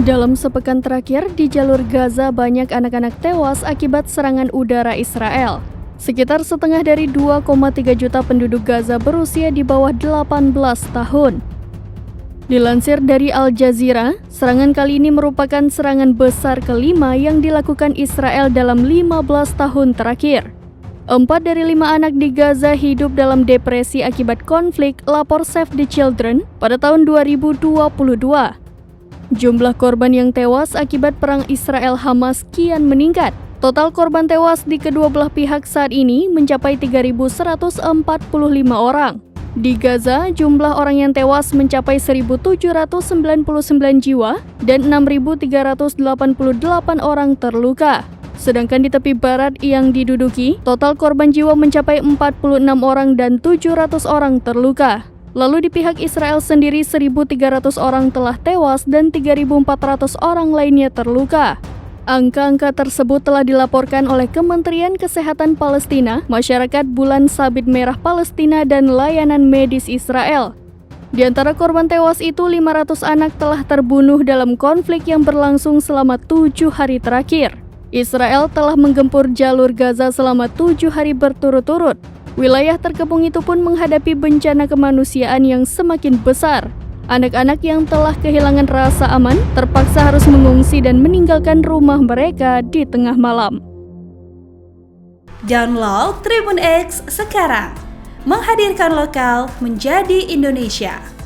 Dalam sepekan terakhir, di jalur Gaza banyak anak-anak tewas akibat serangan udara Israel. Sekitar setengah dari 2,3 juta penduduk Gaza berusia di bawah 18 tahun. Dilansir dari Al Jazeera, serangan kali ini merupakan serangan besar kelima yang dilakukan Israel dalam 15 tahun terakhir. 4 dari 5 anak di Gaza hidup dalam depresi akibat konflik, lapor Save the Children pada tahun 2022. Jumlah korban yang tewas akibat perang Israel-Hamas kian meningkat. Total korban tewas di kedua belah pihak saat ini mencapai 3.145 orang. Di Gaza, jumlah orang yang tewas mencapai 1.799 jiwa dan 6.388 orang terluka. Sedangkan di tepi barat yang diduduki, total korban jiwa mencapai 46 orang dan 700 orang terluka. Lalu di pihak Israel sendiri 1.300 orang telah tewas dan 3.400 orang lainnya terluka. Angka-angka tersebut telah dilaporkan oleh Kementerian Kesehatan Palestina, Masyarakat Bulan Sabit Merah Palestina dan Layanan Medis Israel. Di antara korban tewas itu 500 anak telah terbunuh dalam konflik yang berlangsung selama 7 hari terakhir. Israel telah menggempur jalur Gaza selama 7 hari berturut-turut. Wilayah terkepung itu pun menghadapi bencana kemanusiaan yang semakin besar. Anak-anak yang telah kehilangan rasa aman terpaksa harus mengungsi dan meninggalkan rumah mereka di tengah malam. Download Tribun X sekarang, menghadirkan lokal menjadi Indonesia.